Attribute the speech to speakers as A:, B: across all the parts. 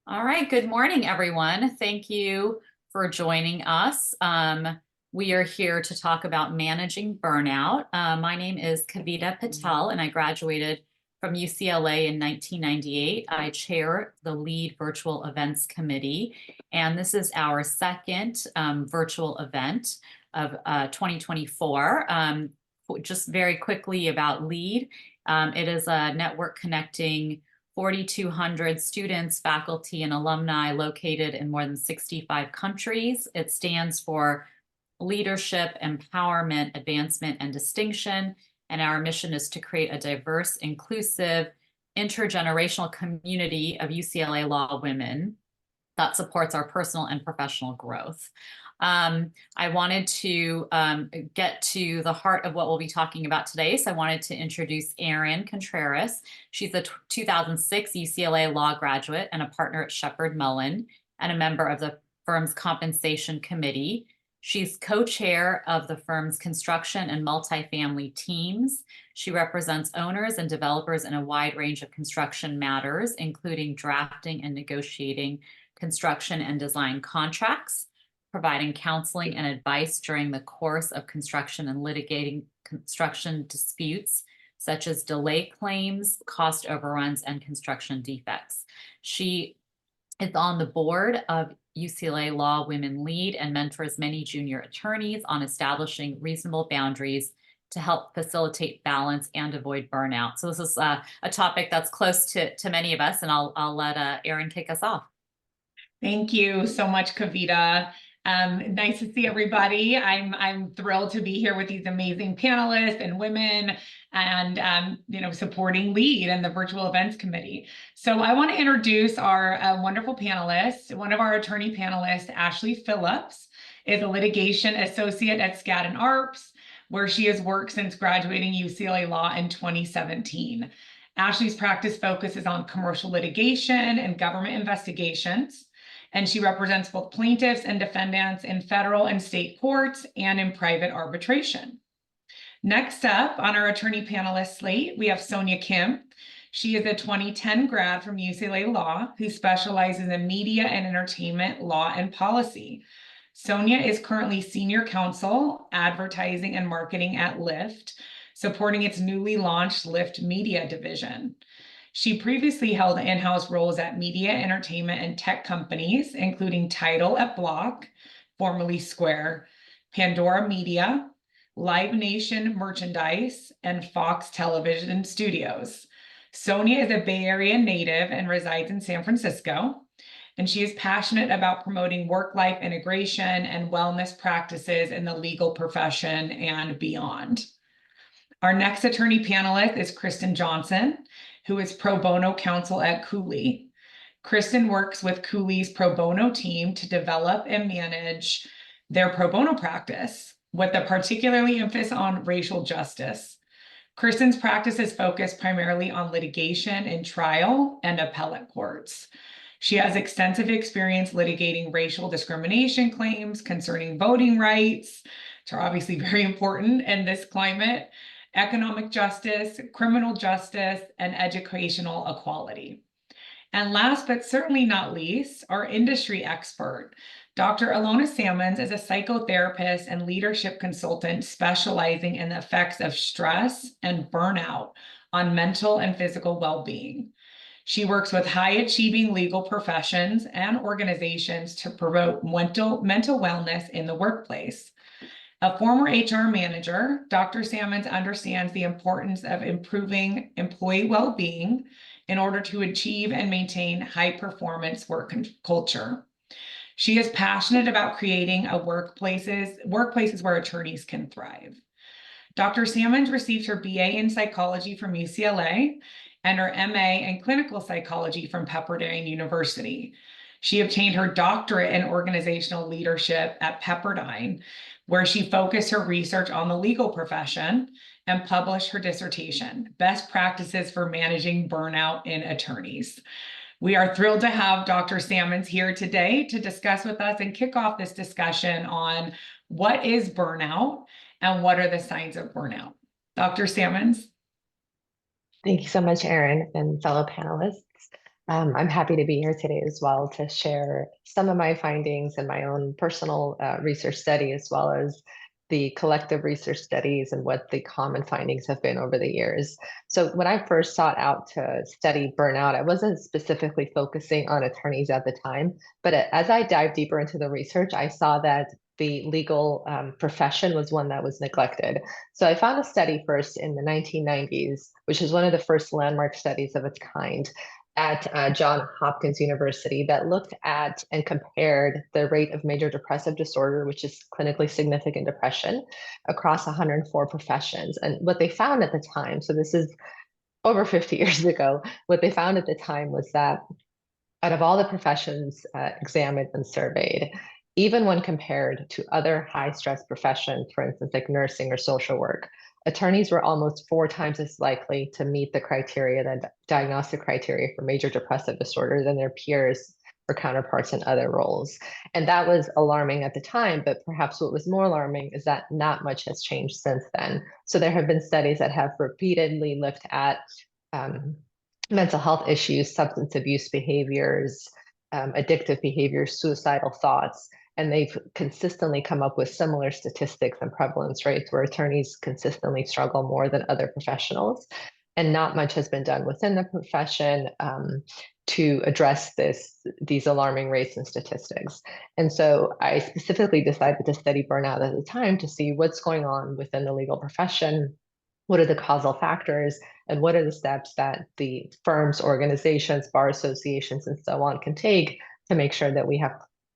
A: All right, good morning, everyone. Thank you for joining us. We are here to talk about managing burnout. My name is Kavita Patel, and I graduated from UCLA in 1998. I chair the lead virtual events committee, and this is our second virtual event of 2024. Just very quickly about LEAD. It is a network connecting 4,200 students, faculty, and alumni located in more than 65 countries. It stands for Leadership, Empowerment, Advancement, and Distinction. And our mission is to create a diverse, inclusive, intergenerational community of UCLA law women that supports our personal and professional growth. I wanted to get to the heart of what we'll be talking about today. So I wanted to introduce Erin Contreras. She's a 2006 UCLA law graduate and a partner at Shepherd Mullen and a member of the firm's compensation committee. She's co-chair of the firm's construction and multifamily teams. She represents owners and developers in a wide range of construction matters, including drafting and negotiating construction and design contracts, providing counseling and advice during the course of construction and litigating construction disputes, such as delay claims, cost overruns, and construction defects. She is on the board of UCLA Law Women Lead and mentors many junior attorneys on establishing reasonable boundaries to help facilitate balance and avoid burnout. So this is a topic that's close to many of us, and I'll let Erin kick us off.
B: Thank you so much, Kavita. Nice to see everybody. I'm thrilled to be here with these amazing panelists and women and supporting LEAD and the virtual events committee. So I want to introduce our wonderful panelists. One of our attorney panelists, Ashley Phillips, is a litigation associate at Skadden Arps, where she has worked since graduating UCLA Law in 2017. Ashley's practice focuses on commercial litigation and government investigations, and she represents both plaintiffs and defendants in federal and state courts and in private arbitration. Next up on our attorney panelist slate, we have Sonia Kim. She is a 2010 grad from UCLA Law who specializes in media and entertainment law and policy. Sonia is currently senior counsel, advertising and marketing at Lyft, supporting its newly launched Lyft Media division. She previously held in-house roles at media, entertainment, and tech companies, including Tidal at Block, formerly Square, Pandora Media, Live Nation Merchandise, and Fox Television Studios. Sonia is a Bay Area native and resides in San Francisco, and she is passionate about promoting work-life integration and wellness practices in the legal profession and beyond. Our next attorney panelist is Kristen Johnson, who is pro bono counsel at Cooley. Kristen works with Cooley's pro bono team to develop and manage their pro bono practice, with a particularly emphasis on racial justice. Kristen's practice is focused primarily on litigation in trial and appellate courts. She has extensive experience litigating racial discrimination claims concerning voting rights, which are obviously very important in this climate, economic justice, criminal justice, and educational equality. And last but certainly not least, our industry expert, Dr. Ilona Salmons is a psychotherapist and leadership consultant specializing in the effects of stress and burnout on mental and physical well-being. She works with high-achieving legal professions and organizations to promote mental wellness in the workplace. A former HR manager, Dr. Salmons understands the importance of improving employee well-being in order to achieve and maintain high-performance work culture. She is passionate about creating workplaces where attorneys can thrive. Dr. Salmons received her BA in psychology from UCLA and her MA in clinical psychology from Pepperdine University. She obtained her doctorate in organizational leadership at Pepperdine, where she focused her research on the legal profession and published her dissertation, Best Practices for Managing Burnout in Attorneys. We are thrilled to have Dr. Salmons here today to discuss with us and kick off this discussion on what is burnout and what are the signs of burnout. Dr. Salmons.
C: Thank you so much, Erin, and fellow panelists. I'm happy to be here today as well to share some of my findings and my own personal research study, as well as the collective research studies and what the common findings have been over the years. So when I first sought out to study burnout, I wasn't specifically focusing on attorneys at the time, but as I dived deeper into the research, I saw that the legal profession was one that was neglected. So I found a study first in the 1990s, which is one of the first landmark studies of its kind at Johns Hopkins University that looked at and compared the rate of major depressive disorder, which is clinically significant depression, across 104 professions. And what they found at the time, so this is over 50 years ago, what they found at the time was that out of all the professions examined and surveyed, even when compared to other high stress professions, for instance, like nursing or social work, attorneys were almost 4 times as likely to meet the criteria, the diagnostic criteria for major depressive disorder than their peers or counterparts in other roles. And that was alarming at the time, but perhaps what was more alarming is that not much has changed since then. So there have been studies that have repeatedly looked at um, mental health issues, substance abuse behaviors, addictive behaviors, suicidal thoughts. And they've consistently come up with similar statistics and prevalence rates where attorneys consistently struggle more than other professionals. And not much has been done within the profession to address these alarming rates and statistics. And so I specifically decided to study burnout at the time to see what's going on within the legal profession. What are the causal factors, and what are the steps that the firms, organizations, bar associations, and so on can take to make sure that we have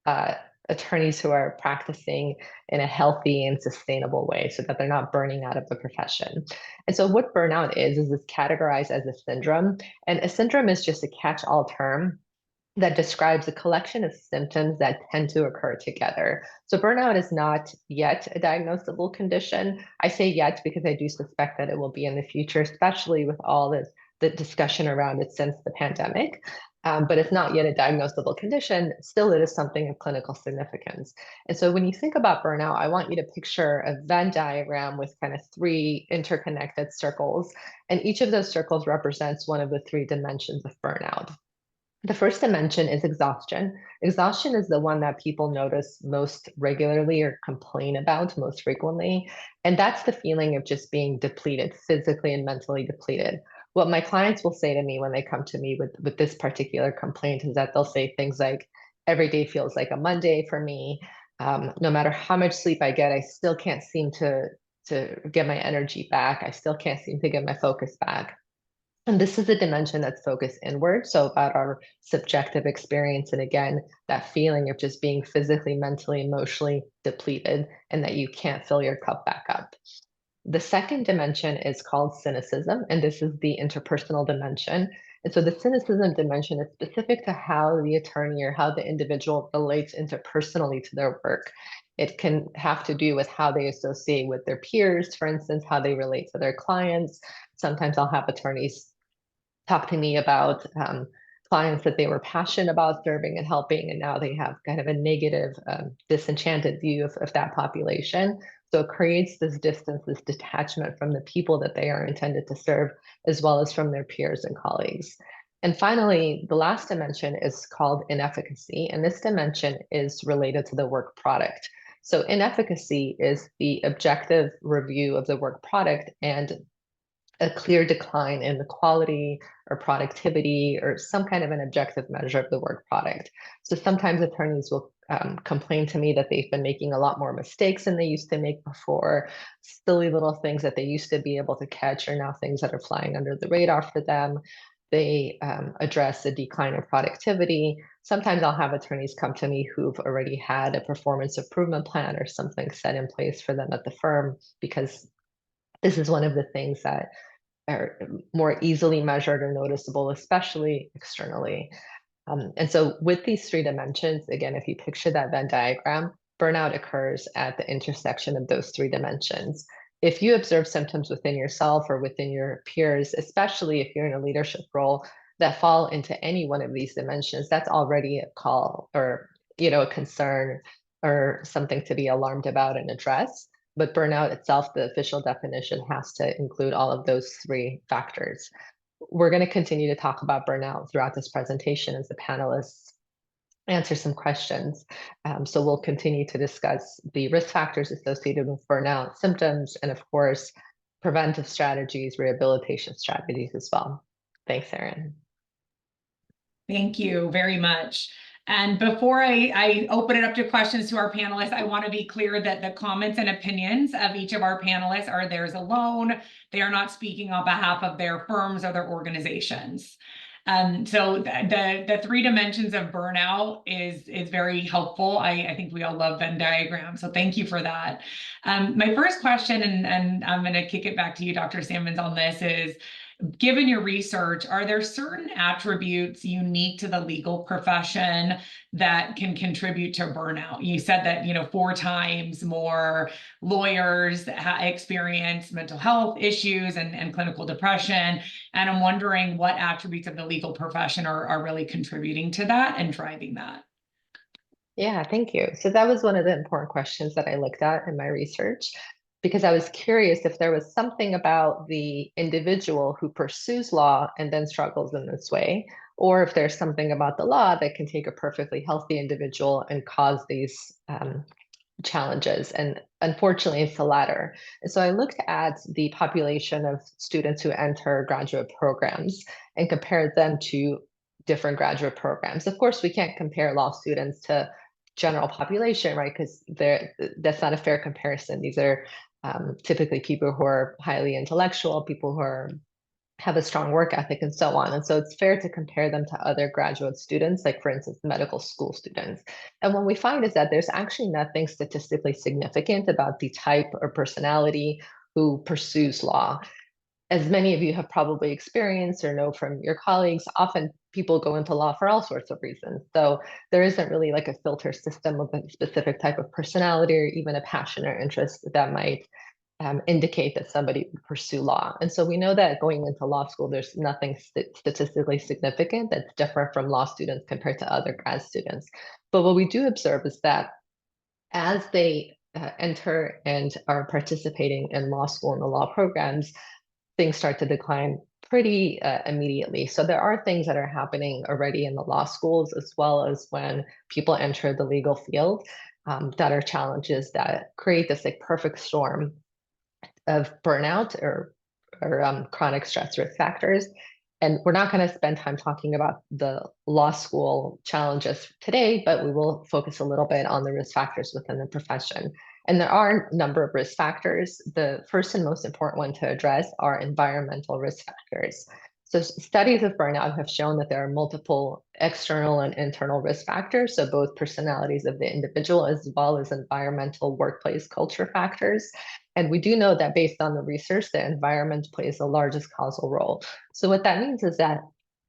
C: uh, attorneys who are practicing in a healthy and sustainable way so that they're not burning out of the profession. And so what burnout is it's categorized as a syndrome. And a syndrome is just a catch-all term that describes a collection of symptoms that tend to occur together. So burnout is not yet a diagnosable condition. I say yet because I do suspect that it will be in the future, especially with all the discussion around it since the pandemic. But it's not yet a diagnosable condition. Still, it is something of clinical significance. And so when you think about burnout, I want you to picture a Venn diagram with kind of 3 interconnected circles. And each of those circles represents one of the 3 dimensions of burnout. The first dimension is exhaustion. Exhaustion is the one that people notice most regularly or complain about most frequently. And that's the feeling of just being depleted, physically and mentally depleted. What my clients will say to me when they come to me with this particular complaint is that they'll say things like, every day feels like a Monday for me. No matter how much sleep I get, I still can't seem to get my energy back. I still can't seem to get my focus back. And this is a dimension that's focused inward, so about our subjective experience. And again, that feeling of just being physically, mentally, emotionally depleted, and that you can't fill your cup back up. The second dimension is called cynicism, and this is the interpersonal dimension. And so the cynicism dimension is specific to how the attorney or how the individual relates interpersonally to their work. It can have to do with how they associate with their peers, for instance, how they relate to their clients. Sometimes I'll have attorneys talk to me about clients that they were passionate about serving and helping, and now they have kind of a negative, disenchanted view of that population. So it creates this distance, this detachment from the people that they are intended to serve, as well as from their peers and colleagues. And finally, the last dimension is called inefficacy, and this dimension is related to the work product. So inefficacy is the objective review of the work product and a clear decline in the quality or productivity or some kind of an objective measure of the work product. So sometimes attorneys will complain to me that they've been making a lot more mistakes than they used to make before. Silly little things that they used to be able to catch are now things that are flying under the radar for them. They address the decline in productivity. Sometimes I'll have attorneys come to me who've already had a performance improvement plan or something set in place for them at the firm, because this is one of the things that are more easily measured or noticeable, especially externally. And so with these 3 dimensions, again, if you picture that Venn diagram, burnout occurs at the intersection of those 3 dimensions. If you observe symptoms within yourself or within your peers, especially if you're in a leadership role that fall into any one of these dimensions, that's already a call or, a concern or something to be alarmed about and address. But burnout itself, the official definition, has to include all of those 3 factors. we're going to continue to talk about burnout throughout this presentation as the panelists answer some questions. So we'll continue to discuss the risk factors associated with burnout symptoms, and of course, preventive strategies, rehabilitation strategies as well. Thanks, Erin.
B: Thank you very much. And before I open it up to questions to our panelists, I want to be clear that the comments and opinions of each of our panelists are theirs alone. They are not speaking on behalf of their firms or their organizations. So the three dimensions of burnout is very helpful. I think we all love Venn diagrams, so thank you for that. My first question, and I'm going to kick it back to you, Dr. Sammons, on this is, given your research, are there certain attributes unique to the legal profession that can contribute to burnout? You said that 4 times more lawyers experience mental health issues and clinical depression. And I'm wondering what attributes of the legal profession are really contributing to that and driving that.
C: Yeah, thank you. So that was one of the important questions that I looked at in my research, because I was curious if there was something about the individual who pursues law and then struggles in this way, or if there's something about the law that can take a perfectly healthy individual and cause these challenges. And unfortunately, it's the latter. And so I looked at the population of students who enter graduate programs and compared them to different graduate programs. Of course, we can't compare law students to general population, right? Because that's not a fair comparison. These are typically people who are highly intellectual, people who have a strong work ethic, and so on. And so it's fair to compare them to other graduate students, like for instance, medical school students. And what we find is that there's actually nothing statistically significant about the type or personality who pursues law. As many of you have probably experienced or know from your colleagues, often people go into law for all sorts of reasons. So there isn't really like a filter system of a specific type of personality or even a passion or interest that might indicate that somebody would pursue law. And so we know that going into law school, there's nothing statistically significant that's different from law students compared to other grad students. But what we do observe is that as they enter and are participating in law school and the law programs, things start to decline pretty immediately. So there are things that are happening already in the law schools, as well as when people enter the legal field, that are challenges that create this like perfect storm of burnout or chronic stress risk factors. And we're not going to spend time talking about the law school challenges today, but we will focus a little bit on the risk factors within the profession. And there are a number of risk factors. The first and most important one to address are environmental risk factors. So studies of burnout have shown that there are multiple external and internal risk factors, so both personalities of the individual as well as environmental workplace culture factors. And we do know that based on the research, the environment plays the largest causal role. So what that means is that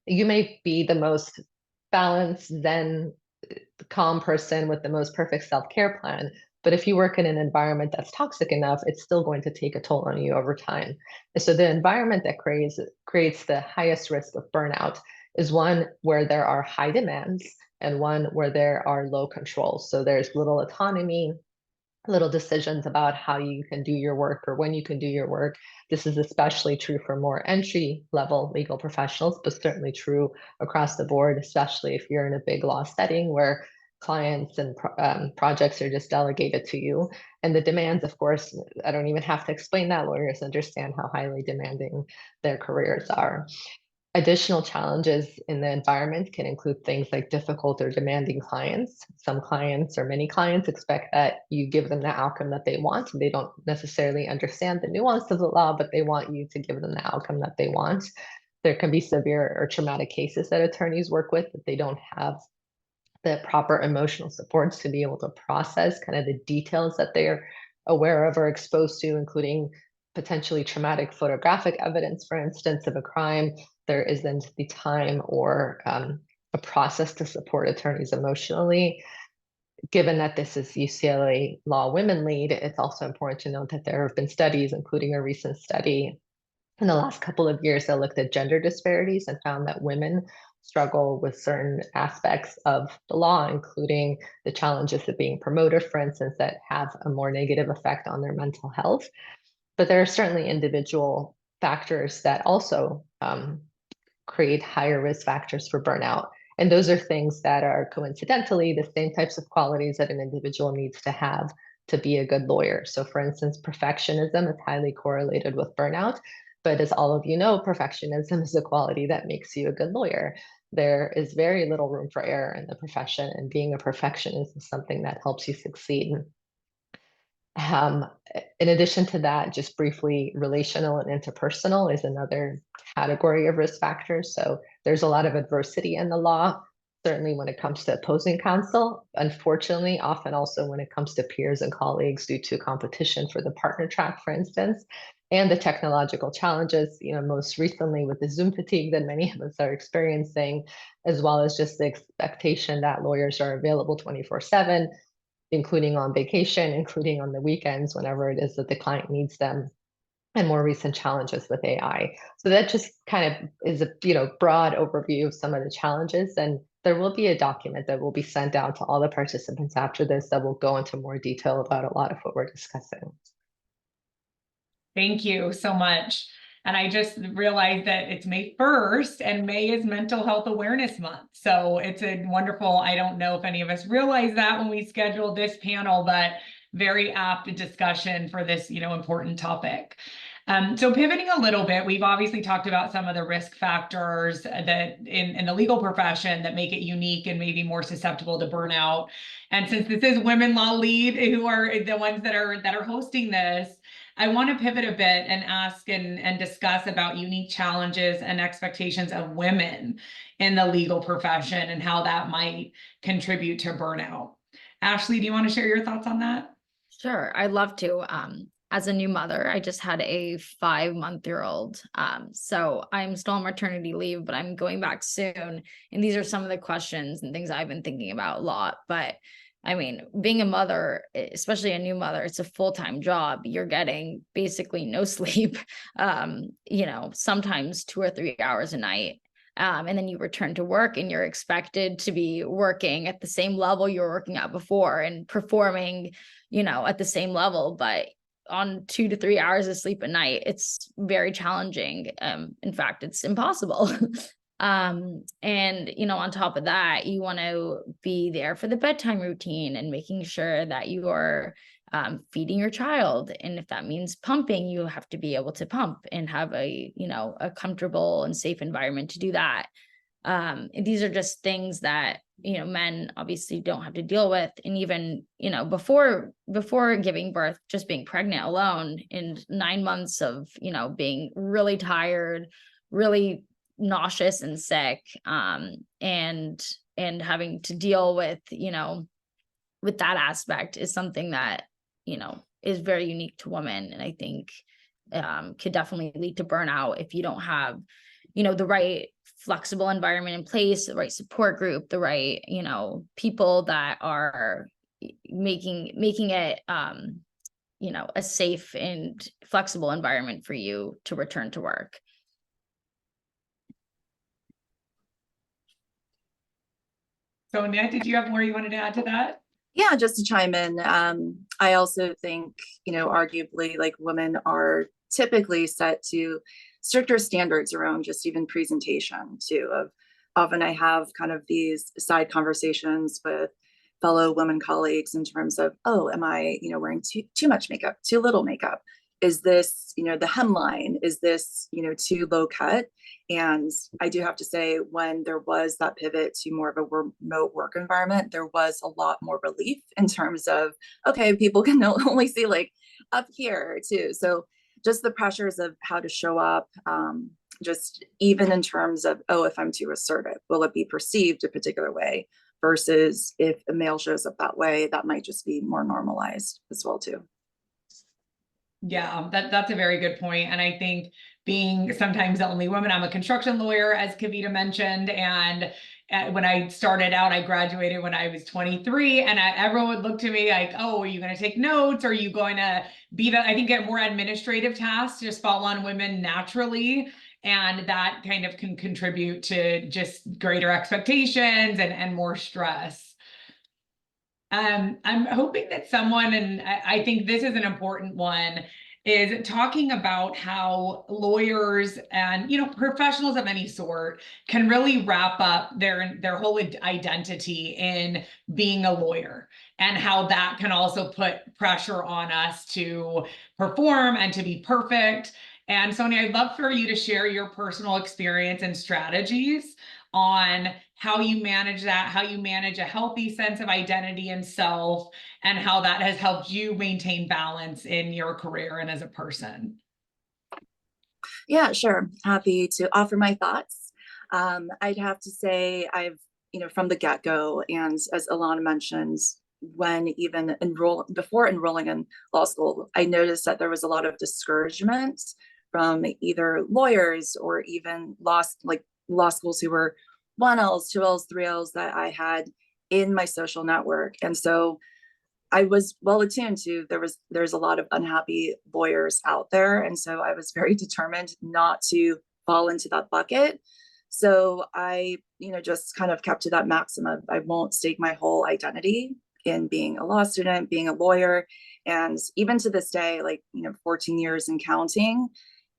C: you may be the most balanced, zen, calm person with the most perfect self-care plan, but if you work in an environment that's toxic enough, it's still going to take a toll on you over time. And so the environment that creates the highest risk of burnout is one where there are high demands and one where there are low controls. So there's little autonomy, little decisions about how you can do your work or when you can do your work. This is especially true for more entry-level legal professionals, but certainly true across the board, especially if you're in a big law setting where clients and projects are just delegated to you. And the demands, of course, I don't even have to explain that. Lawyers understand how highly demanding their careers are. Additional challenges in the environment can include things like difficult or demanding clients. Some clients or many clients expect that you give them the outcome that they want. They don't necessarily understand the nuance of the law, but they want you to give them the outcome that they want. There can be severe or traumatic cases that attorneys work with that they don't have the proper emotional supports to be able to process kind of the details that they're aware of or exposed to, including potentially traumatic photographic evidence, for instance, of a crime. There isn't the time or a process to support attorneys emotionally. Given that this is UCLA Law Women Lead, it's also important to note that there have been studies, including a recent study in the last couple of years that looked at gender disparities and found that women struggle with certain aspects of the law, including the challenges of being promoted, for instance, that have a more negative effect on their mental health. But there are certainly individual factors that also create higher risk factors for burnout. And those are things that are coincidentally the same types of qualities that an individual needs to be a good lawyer. So for instance, perfectionism is highly correlated with burnout. But as all of you know, perfectionism is a quality that makes you a good lawyer. There is very little room for error in the profession, and being a perfectionist is something that helps you succeed. Um, in addition to that, just briefly, relational and interpersonal is another category of risk factors. So there's a lot of adversity in the law, certainly when it comes to opposing counsel. Unfortunately, often also when it comes to peers and colleagues due to competition for the partner track, for instance, and the technological challenges, most recently with the Zoom fatigue that many of us are experiencing, as well as just the expectation that lawyers are available 24/7, including on vacation, including on the weekends, whenever it is that the client needs them, and more recent challenges with AI. So that just kind of is a broad overview of some of the challenges. And there will be a document that will be sent out to all the participants after this that will go into more detail about a lot of what we're discussing.
B: Thank you so much. And I just realized that it's May 1st and May is Mental Health Awareness Month. So it's a wonderful, I don't know if any of us realized that when we scheduled this panel, but very apt discussion for this, important topic. So pivoting a little bit, we've obviously talked about some of the risk factors that in the legal profession that make it unique and maybe more susceptible to burnout. And since this is Women Law Lead, who are the ones that are hosting this, I want to pivot a bit and ask and discuss about unique challenges and expectations of women in the legal profession and how that might contribute to burnout. Ashley, do you want to share your thoughts on that?
D: Sure, I'd love to. As a new mother, I just had a 5-month-old. So I'm still on maternity leave, but I'm going back soon. And these are some of the questions and things I've been thinking about a lot. But I mean, being a mother, especially a new mother, it's a full-time job. You're getting basically no sleep, sometimes 2 or 3 hours a night. And then you return to work and you're expected to be working at the same level you were working at before and performing, at the same level, but on 2 to 3 hours of sleep a night. It's very challenging. In fact, it's impossible. And, on top of that, you want to be there for the bedtime routine and making sure that you are feeding your child. And if that means pumping, you have to be able to pump and have a comfortable and safe environment to do that. These are just things that, men obviously don't have to deal with. And even, before giving birth, just being pregnant alone in 9 months of, being really tired, really nauseous and sick, and having to deal with, with that aspect is something that, is very unique to women. And I think could definitely lead to burnout if you don't have, the right flexible environment in place, the right support group, the right, people that are making it, a safe and flexible environment for you to return to work.
B: Sonia, did you have more you wanted to add to that?
E: Yeah, just to chime in, I also think, arguably, like, women are typically set to stricter standards around just even presentation too. Often I have kind of these side conversations with fellow women colleagues in terms of, oh, am I, wearing too much makeup, too little makeup? Is this, the hemline? Is this, too low cut? And I do have to say, when there was that pivot to more of a remote work environment, there was a lot more relief in terms of, okay, people can only see like up here too. So just the pressures of how to show up, just even in terms of, oh, if I'm too assertive, will it be perceived a particular way? Versus if a male shows up that way, that might just be more normalized as well too.
B: Yeah, that's a very good point. And I think being sometimes the only woman, I'm a construction lawyer, as Kavita mentioned, and when I started out, I graduated when I was 23, and everyone would look to me like, oh, are you going to take notes? Are you going to I think, get more administrative tasks just fall on women naturally. And that kind of can contribute to just greater expectations and more stress. I'm hoping that someone, and I think this is an important one, is talking about how lawyers and, you know, professionals of any sort can really wrap up their whole identity in being a lawyer, and how that can also put pressure on us to perform and to be perfect. And Sonia, I'd love for you to share your personal experience and strategies on how you manage that, how you manage a healthy sense of identity and self, and how that has helped you maintain balance in your career and as a person.
E: Yeah, sure. Happy to offer my thoughts. I'd have to say I've, you know, from the get-go, and as Alana mentioned, when even before enrolling in law school, I noticed that there was a lot of discouragement from either lawyers or even law schools who were 1Ls, 2Ls, 3Ls that I had in my social network. And so I was well attuned to there's a lot of unhappy lawyers out there. And so I was very determined not to fall into that bucket. So I, you know, just kind of kept to that maxim of I won't stake my whole identity in being a law student, being a lawyer. And even to this day, like, you know, 14 years and counting,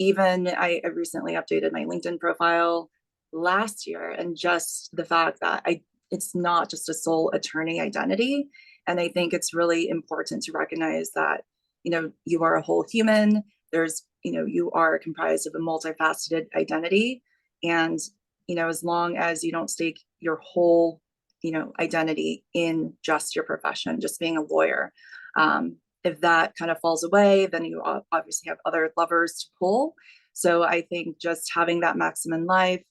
E: even I recently updated my LinkedIn profile last year, and just the fact that it's not just a sole attorney identity. And I think it's really important to recognize that, you know, you are a whole human. There's, you know, you are comprised of a multifaceted identity. And, you know, as long as you don't stake your whole, you know, identity in just your profession, just being a lawyer, if that kind of falls away, then you obviously have other levers to pull. So I think just having that maxim in life,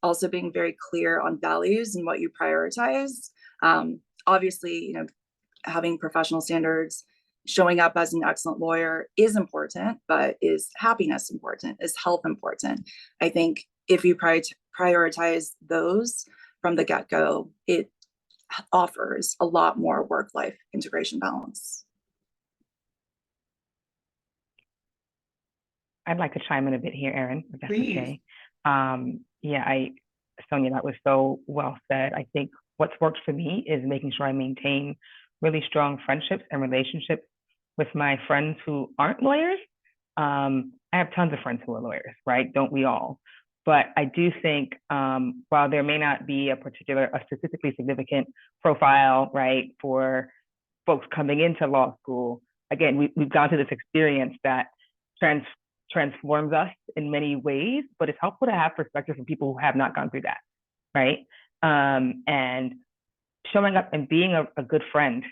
E: also being very clear on values and what you prioritize. Obviously, you know, having professional standards, showing up as an excellent lawyer is important, but is happiness important? Is health important? I think if you prioritize those from the get-go, it offers a lot more work-life integration balance.
F: I'd like to chime in a bit here, Erin, if that's
B: Please.
F: okay. Yeah, Sonia, that was so well said. I think what's worked for me is making sure I maintain really strong friendships and relationships with my friends who aren't lawyers. I have tons of friends who are lawyers, right? Don't we all? But I do think while there may not be a statistically significant profile, right, for folks coming into law school, again, we've gone through this experience that transforms us in many ways, but it's helpful to have perspective from people who have not gone through that, right? And showing up and being a good friend.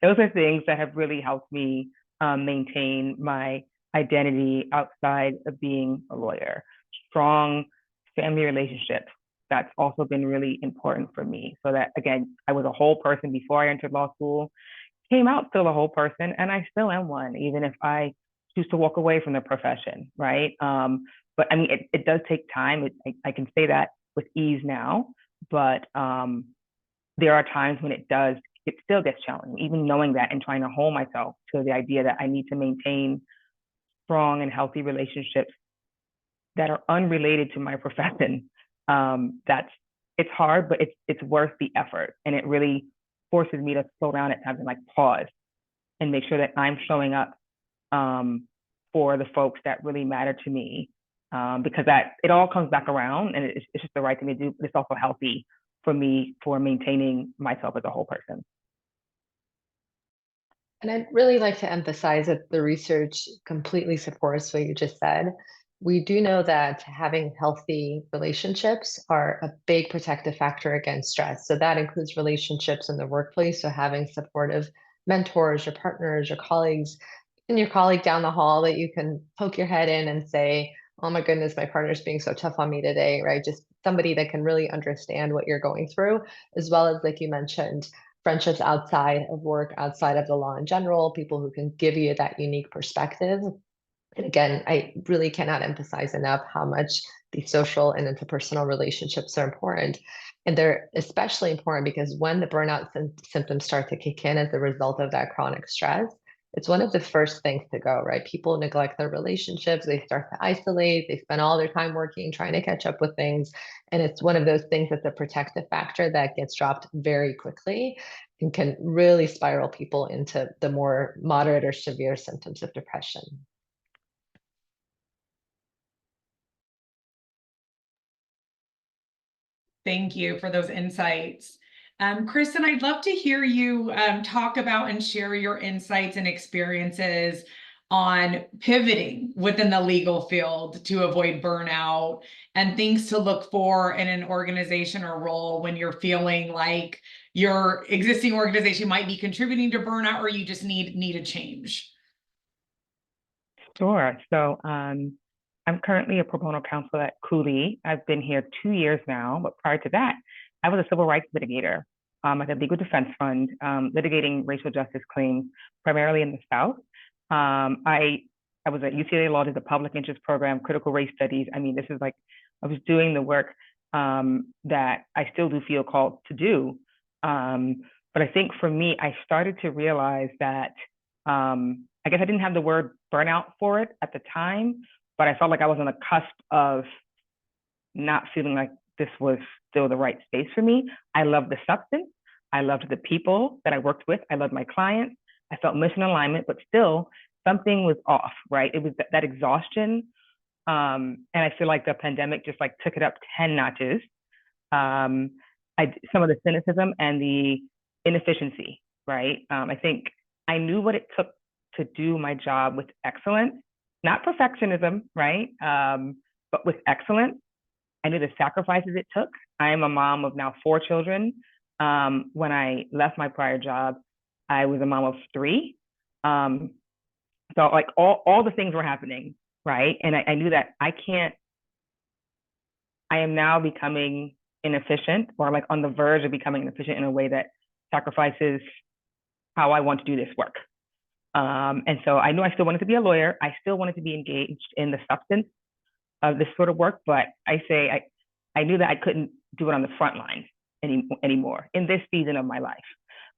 F: Those are things that have really helped me maintain my identity outside of being a lawyer. Strong family relationships. That's also been really important for me. So that, again, I was a whole person before I entered law school, came out still a whole person, and I still am one, even if I choose to walk away from the profession, right? But I mean, it does take time. I can say that with ease now, but there are times when it still gets challenging, even knowing that and trying to hold myself to the idea that I need to maintain strong and healthy relationships that are unrelated to my profession. It's hard, but it's worth the effort. And it really forces me to slow down at times and like pause and make sure that I'm showing up for the folks that really matter to me, because it all comes back around, and it's just the right thing to do, but it's also healthy for me for maintaining myself as a whole person.
C: And I'd really like to emphasize that the research completely supports what you just said. We do know that having healthy relationships are a big protective factor against stress. So that includes relationships in the workplace, so having supportive mentors, your partners, your colleagues, and your colleague down the hall that you can poke your head in and say, oh my goodness, my partner's being so tough on me today, right? Just somebody that can really understand what you're going through, as well as, like you mentioned, friendships outside of work, outside of the law in general, people who can give you that unique perspective. And again, I really cannot emphasize enough how much these social and interpersonal relationships are important. And they're especially important because when the burnout symptoms start to kick in as a result of that chronic stress, it's one of the first things to go, right? People neglect their relationships, they start to isolate, they spend all their time working, trying to catch up with things. And it's one of those things that's a protective factor that gets dropped very quickly and can really spiral people into the more moderate or severe symptoms of depression.
B: Thank you for those insights. Kristen, I'd love to hear you talk about and share your insights and experiences on pivoting within the legal field to avoid burnout and things to look for in an organization or role when you're feeling like your existing organization might be contributing to burnout or you just need a change.
F: Sure. So I'm currently a pro bono counsel at Cooley. I've been here 2 years now, but prior to that, I was a civil rights litigator at the Legal Defense Fund, litigating racial justice claims primarily in the South. I was at UCLA Law, did the public interest program, critical race studies. I mean, this is like, I was doing the work that I still do feel called to do. But I think for me, I started to realize that I guess I didn't have the word burnout for it at the time, but I felt like I was on the cusp of not feeling like this was still the right space for me. I loved the substance. I loved the people that I worked with. I loved my clients. I felt mission alignment, but still something was off, right? It was that exhaustion. And I feel like the pandemic just like took it up 10 notches. Some of the cynicism and the inefficiency, right? I think I knew what it took to do my job with excellence, not perfectionism, right? But with excellence. I knew the sacrifices it took. I am a mom of now 4 children. When I left my prior job, I was a mom of 3. So like all the things were happening, right? And I knew that I am now becoming inefficient or like on the verge of becoming inefficient in a way that sacrifices how I want to do this work. And so I knew I still wanted to be a lawyer. I still wanted to be engaged in the substance of this sort of work, but I knew that I couldn't do it on the front line anymore in this season of my life.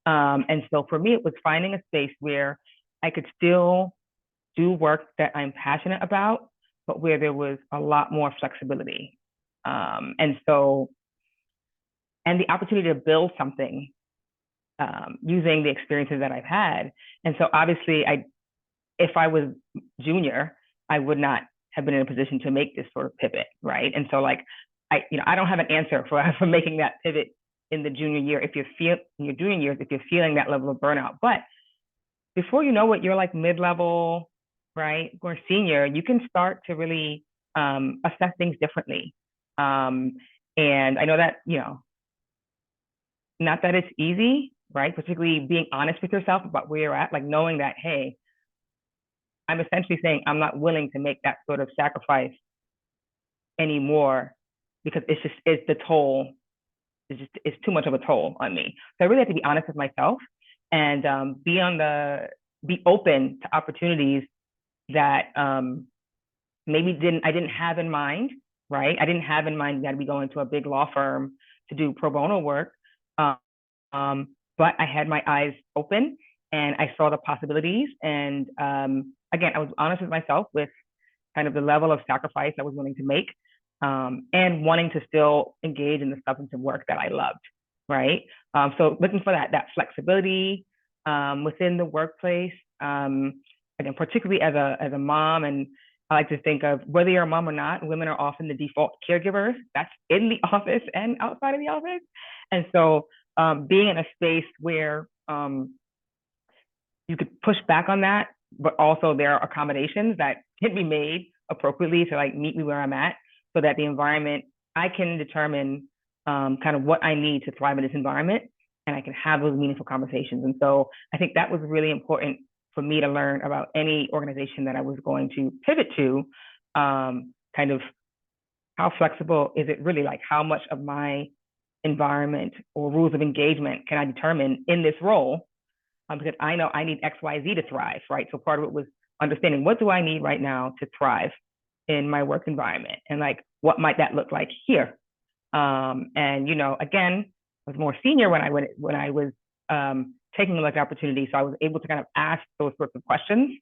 F: And so for me, it was finding a space where I could still do work that I'm passionate about, but where there was a lot more flexibility. And the opportunity to build something using the experiences that I've had. And so obviously if I was junior, I would not have been in a position to make this sort of pivot, right? And so like, I don't have an answer for making that pivot in the junior year, in your junior years, if you're feeling that level of burnout. But before you know it, you're like mid-level, right? Or senior, you can start to really assess things differently. And I know that, not that it's easy, right? Particularly being honest with yourself about where you're at, like knowing that, hey, I'm essentially saying I'm not willing to make that sort of sacrifice anymore because it's the toll. It's too much of a toll on me. So I really have to be honest with myself and be open to opportunities that maybe I didn't have in mind, right? I didn't have in mind that I'd be going to a big law firm to do pro bono work. But I had my eyes open and I saw the possibilities. And again, I was honest with myself with kind of the level of sacrifice I was willing to make and wanting to still engage in the substantive work that I loved, right? So looking for that flexibility within the workplace, again, particularly as a mom, and I like to think of whether you're a mom or not, women are often the default caregivers. That's in the office and outside of the office. And so being in a space where you could push back on that, but also there are accommodations that can be made appropriately to like meet me where I'm at, so that the environment, I can determine kind of what I need to thrive in this environment, and I can have those meaningful conversations. And so I think that was really important for me to learn about any organization that I was going to pivot to, kind of how flexible is it really, like how much of my environment or rules of engagement can I determine in this role? Because I know I need X, Y, Z to thrive, right? So part of it was understanding what do I need right now to thrive in my work environment, and like what might that look like here? And again, I was more senior when I was taking like opportunity. So I was able to kind of ask those sorts of questions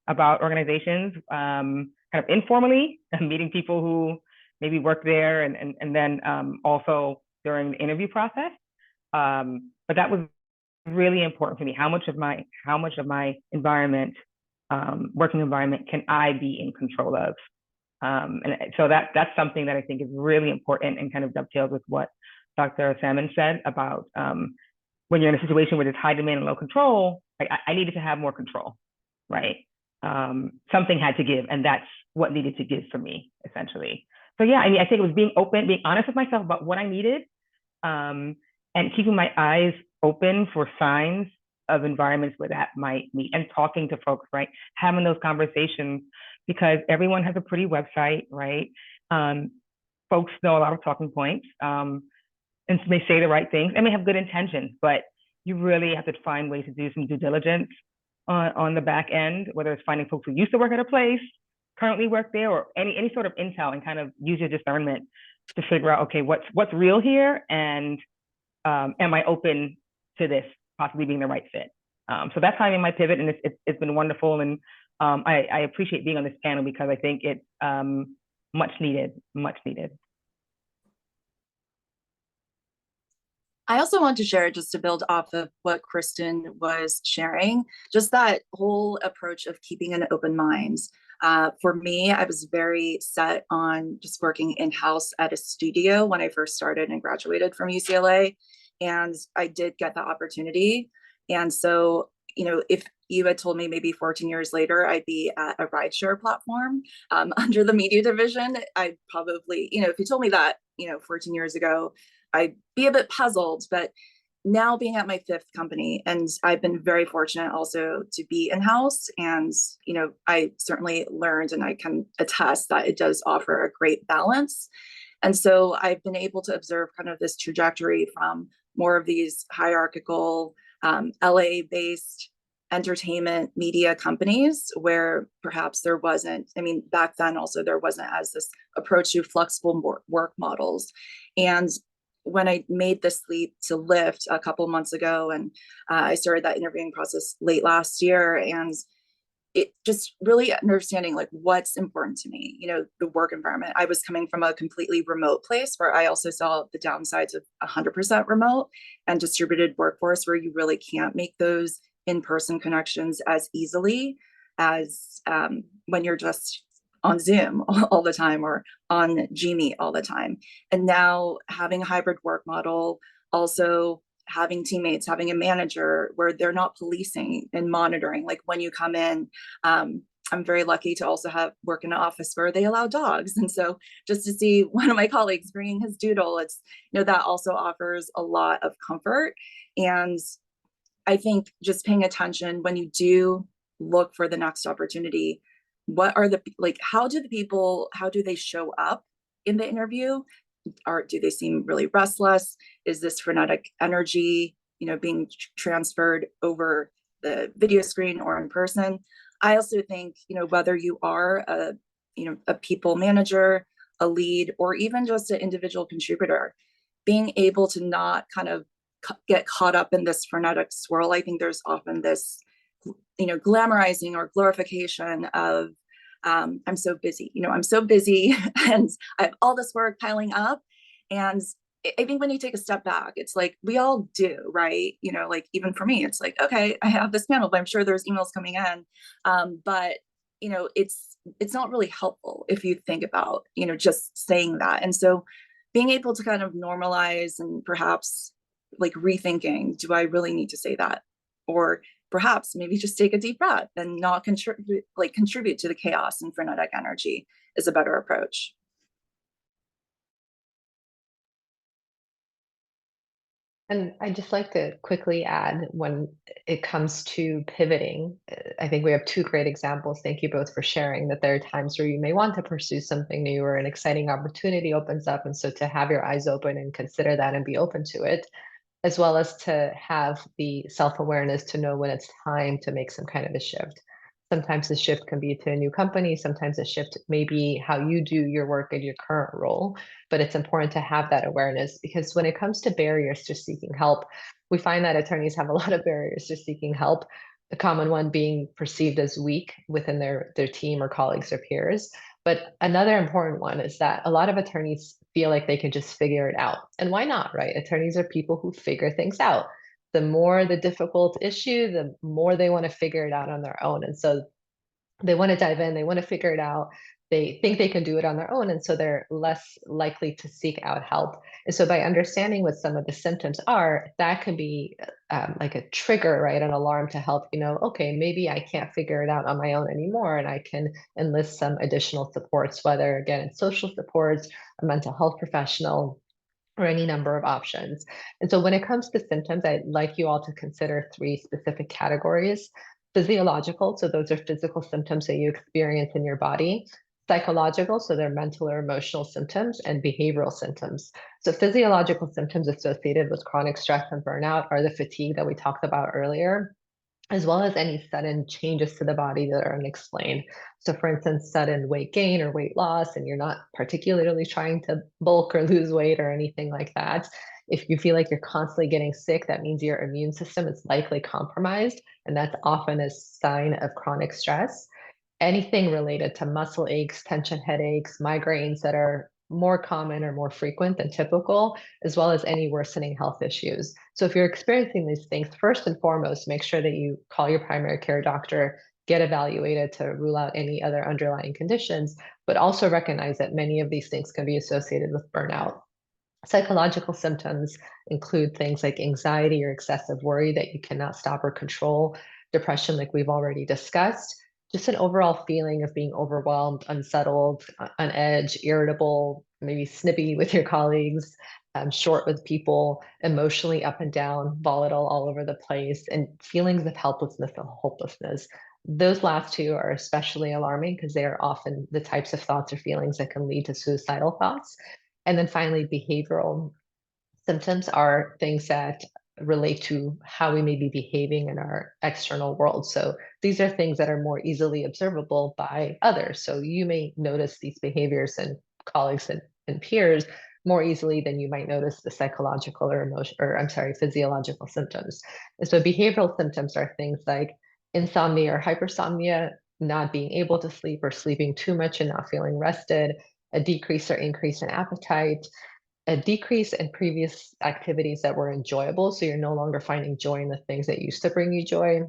F: about organizations, kind of informally, meeting people who maybe work there, and then also during the interview process. But that was really important for me. How much of my environment, working environment, can I be in control of? And so that's something that I think is really important and kind of dovetails with what Dr. Salmon said about when you're in a situation where there's high demand and low control. I needed to have more control, right? Something had to give, and that's what needed to give for me, essentially. So yeah, I mean, I think it was being open, being honest with myself about what I needed, and keeping my eyes open for signs of environments where that might meet, and talking to folks, right? Having those conversations, because everyone has a pretty website, right? Folks know a lot of talking points, and may say the right things. They may have good intentions, but you really have to find ways to do some due diligence on the back end, whether it's finding folks who used to work at a place, currently work there, or any sort of intel, and kind of use your discernment to figure out, okay, what's real here, and am I open to this possibly being the right fit? So that's how I made my pivot, and it's been wonderful, and I appreciate being on this panel because I think it's much needed.
E: I also want to share, just to build off of what Kristen was sharing, just that whole approach of keeping an open mind. For me, I was very set on just working in-house at a studio when I first started and graduated from UCLA. And I did get the opportunity. And so, you know, if you had told me maybe 14 years later, I'd be at a rideshare platform under the media division, I'd probably, you know, if you told me that, you know, 14 years ago, I'd be a bit puzzled. But now being at my 5th company, and I've been very fortunate also to be in-house, and, you know, I certainly learned, and I can attest that it does offer a great balance. And so I've been able to observe kind of this trajectory from more of these hierarchical, LA-based entertainment media companies, where perhaps there wasn't, I mean, back then also there wasn't as this approach to flexible work models. And when I made this leap to Lyft a couple months ago, and I started that interviewing process late last year, and it just really understanding like what's important to me, you know, the work environment. I was coming from a completely remote place where I also saw the downsides of 100% remote and distributed workforce, where you really can't make those in-person connections as easily as when you're just on Zoom all the time or on Gmeet all the time. And now having a hybrid work model, also having teammates, having a manager where they're not policing and monitoring. Like when you come in, I'm very lucky to also have work in an office where they allow dogs. And so just to see one of my colleagues bringing his doodle, it's, you know, that also offers a lot of comfort. And I think just paying attention when you do look for the next opportunity, what are the, like, how do they show up in the interview? Do they seem really restless? Is this frenetic energy, you know, being transferred over the video screen or in person? I also think, you know, whether you are a people manager, a lead, or even just an individual contributor, being able to not kind of get caught up in this frenetic swirl. I think there's often this, you know, glamorizing or glorification of, I'm so busy, you know, I'm so busy and I have all this work piling up. And I think when you take a step back, it's like, we all do, right? You know, like even for me, it's like, okay, I have this panel, but I'm sure there's emails coming in. But, you know, it's not really helpful if you think about, you know, just saying that. And so being able to kind of normalize and perhaps like rethinking, do I really need to say that? Or perhaps maybe just take a deep breath and not contribute to the chaos and frenetic energy is a better approach.
C: And I'd just like to quickly add, when it comes to pivoting, I think we have 2 great examples. Thank you both for sharing that there are times where you may want to pursue something new or an exciting opportunity opens up. And so to have your eyes open and consider that and be open to it, as well as to have the self-awareness to know when it's time to make some kind of a shift. Sometimes the shift can be to a new company. Sometimes the shift may be how you do your work in your current role. But it's important to have that awareness, because when it comes to barriers to seeking help, we find that attorneys have a lot of barriers to seeking help. The common one being perceived as weak within their team or colleagues or peers. But another important one is that a lot of attorneys feel like they can just figure it out. And why not, right? Attorneys are people who figure things out. The more the difficult issue, the more they want to figure it out on their own. And so they want to dive in, they want to figure it out. They think they can do it on their own. And so they're less likely to seek out help. And so by understanding what some of the symptoms are, that can be like a trigger, right? An alarm to help you know, okay, maybe I can't figure it out on my own anymore. And I can enlist some additional supports, whether again, it's social supports, a mental health professional, or any number of options. And so when it comes to symptoms, I'd like you all to consider 3 specific categories. Physiological, so those are physical symptoms that you experience in your body. Psychological, so they're mental or emotional symptoms, and behavioral symptoms. So physiological symptoms associated with chronic stress and burnout are the fatigue that we talked about earlier, as well as any sudden changes to the body that are unexplained. So for instance, sudden weight gain or weight loss, and you're not particularly trying to bulk or lose weight or anything like that. If you feel like you're constantly getting sick, that means your immune system is likely compromised, and that's often a sign of chronic stress. Anything related to muscle aches, tension headaches, migraines that are more common or more frequent than typical, as well as any worsening health issues. So if you're experiencing these things, first and foremost, make sure that you call your primary care doctor, get evaluated to rule out any other underlying conditions, but also recognize that many of these things can be associated with burnout. Psychological symptoms include things like anxiety or excessive worry that you cannot stop or control, depression, like we've already discussed, just an overall feeling of being overwhelmed, unsettled, on edge, irritable, maybe snippy with your colleagues, short with people, emotionally up and down, volatile all over the place, and feelings of helplessness and hopelessness. Those last 2 are especially alarming because they are often the types of thoughts or feelings that can lead to suicidal thoughts. And then finally, behavioral symptoms are things that relate to how we may be behaving in our external world. So these are things that are more easily observable by others. So you may notice these behaviors in colleagues and peers more easily than you might notice the psychological or physiological symptoms. And so behavioral symptoms are things like insomnia or hypersomnia, not being able to sleep or sleeping too much and not feeling rested, a decrease or increase in appetite, a decrease in previous activities that were enjoyable. So you're no longer finding joy in the things that used to bring you joy,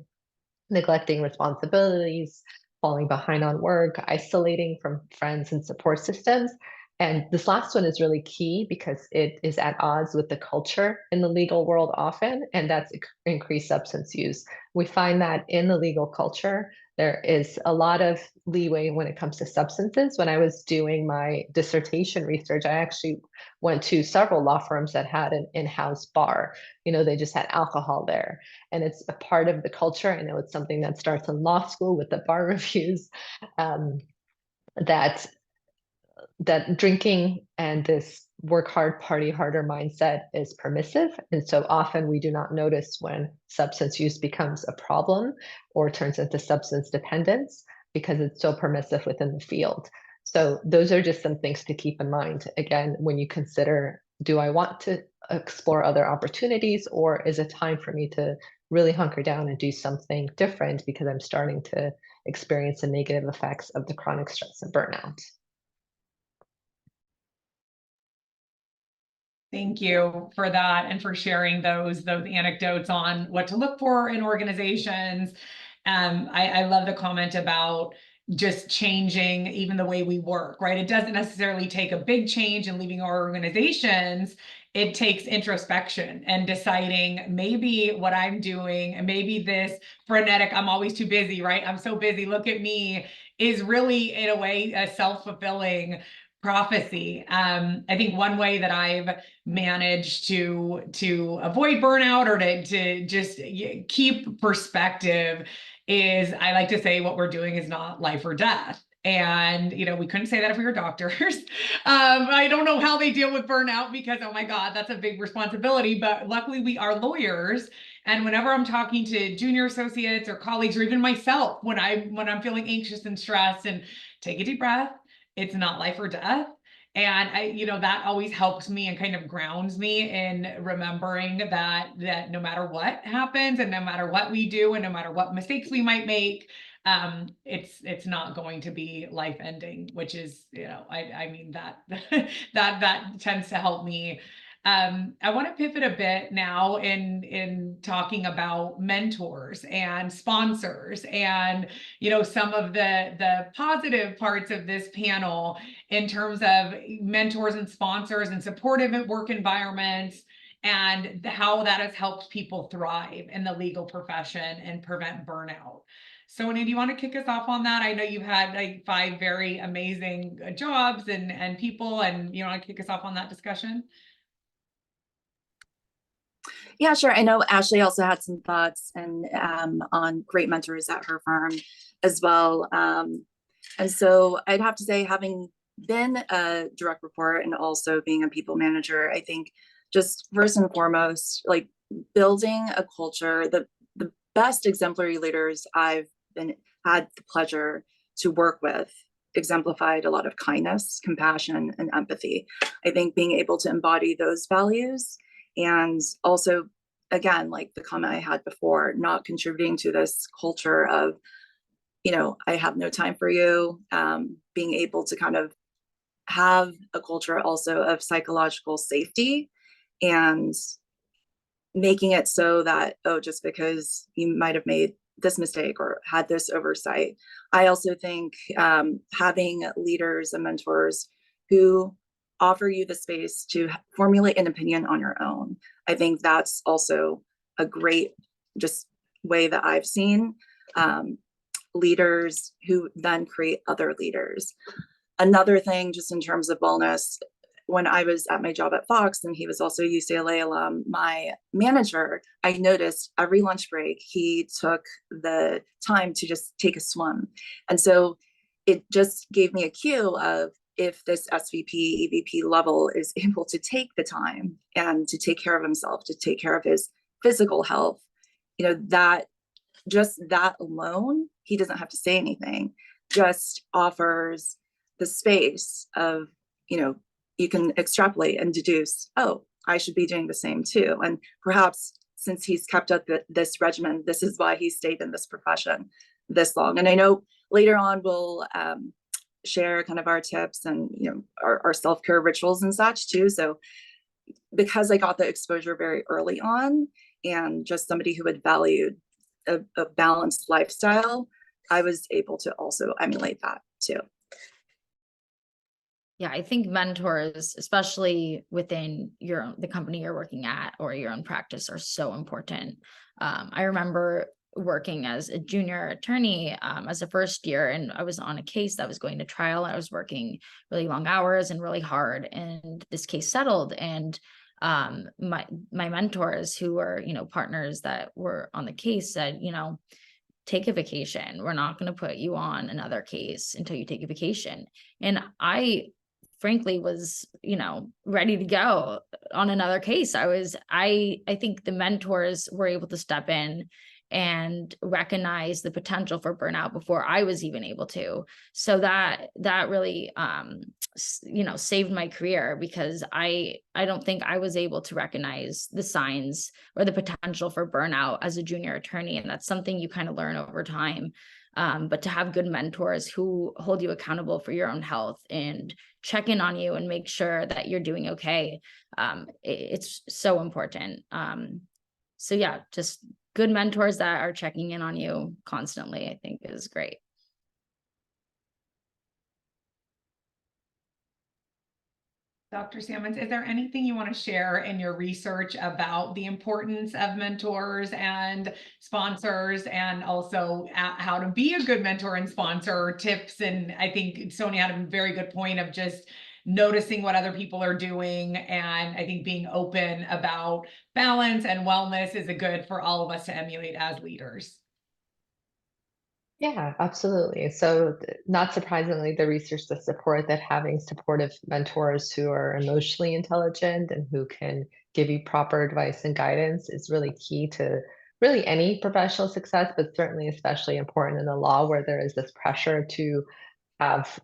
C: neglecting responsibilities, falling behind on work, isolating from friends and support systems. And this last one is really key because it is at odds with the culture in the legal world often, and that's increased substance use. We find that in the legal culture, there is a lot of leeway when it comes to substances. When I was doing my dissertation research, I actually went to several law firms that had an in-house bar. You know, they just had alcohol there, and it's a part of the culture. I know it's something that starts in law school with the bar reviews, that drinking and this work hard, party harder mindset is permissive. And so often we do not notice when substance use becomes a problem or turns into substance dependence because it's so permissive within the field. So those are just some things to keep in mind. Again, when you consider, do I want to explore other opportunities, or is it time for me to really hunker down and do something different because I'm starting to experience the negative effects of the chronic stress and burnout?
B: Thank you for that and for sharing those anecdotes on what to look for in organizations. I love the comment about just changing even the way we work, right? It doesn't necessarily take a big change in leaving our organizations. It takes introspection and deciding maybe what I'm doing, and maybe this frenetic, I'm always too busy, right? I'm so busy, look at me, is really in a way a self-fulfilling prophecy. I think one way that I've managed to avoid burnout or to just keep perspective is, I like to say, what we're doing is not life or death. And, we couldn't say that if we were doctors. I don't know how they deal with burnout because, oh my God, that's a big responsibility. But luckily we are lawyers. And whenever I'm talking to junior associates or colleagues, or even myself, when I'm feeling anxious and stressed, and take a deep breath, it's not life or death. And that always helps me and kind of grounds me in remembering that no matter what happens and no matter what we do and no matter what mistakes we might make, it's not going to be life ending, which is, I mean that that tends to help me. I want to pivot a bit now in talking about mentors and sponsors and, some of the positive parts of this panel in terms of mentors and sponsors and supportive work environments and how that has helped people thrive in the legal profession and prevent burnout. Sonia, do you want to kick us off on that? I know you've had like 5 very amazing jobs and people, and you want to kick us off on that discussion?
E: Yeah, sure. I know Ashley also had some thoughts and on great mentors at her firm as well. And so I'd have to say, having been a direct report and also being a people manager, I think just first and foremost, like building a culture, the best exemplary leaders I've had the pleasure to work with exemplified a lot of kindness, compassion, and empathy. I think being able to embody those values, and also, again, like the comment I had before, not contributing to this culture of, I have no time for you, being able to kind of have a culture also of psychological safety and making it so that, oh, just because you might have made this mistake or had this oversight. I also think having leaders and mentors who offer you the space to formulate an opinion on your own. I think that's also a great just way that I've seen leaders who then create other leaders. Another thing, just in terms of wellness, when I was at my job at Fox, and he was also a UCLA alum, my manager, I noticed every lunch break, he took the time to just take a swim. And so it just gave me a cue of, if this SVP, EVP level is able to take the time and to take care of himself, to take care of his physical health, that just that alone, he doesn't have to say anything, just offers the space of, you can extrapolate and deduce, oh, I should be doing the same too. And perhaps since he's kept up this regimen, this is why he stayed in this profession this long. And I know later on we'll share kind of our tips and our self-care rituals and such too. So because I got the exposure very early on, and just somebody who had valued a balanced lifestyle, I was able to also emulate that too.
D: Yeah, I think mentors, especially within the company you're working at or your own practice, are so important. I remember working as a junior attorney as a first year, and I was on a case that was going to trial. I was working really long hours and really hard, and this case settled. And my mentors, who were partners that were on the case, said, take a vacation. We're not going to put you on another case until you take a vacation. And I frankly was, ready to go on another case. I think the mentors were able to step in and recognize the potential for burnout before I was even able to. So that really, saved my career, because I don't think I was able to recognize the signs or the potential for burnout as a junior attorney. And that's something you kind of learn over time. But to have good mentors who hold you accountable for your own health and check in on you and make sure that you're doing okay, it's so important. So yeah, just good mentors that are checking in on you constantly, I think, is great.
B: Dr. Sammons, is there anything you want to share in your research about the importance of mentors and sponsors, and also how to be a good mentor and sponsor, tips? And I think Sonia had a very good point of just noticing what other people are doing. And I think being open about balance and wellness is a good for all of us to emulate as leaders.
C: Yeah, absolutely. So not surprisingly, the research does support that having supportive mentors who are emotionally intelligent and who can give you proper advice and guidance is really key to really any professional success, but certainly especially important in the law where there is this pressure to have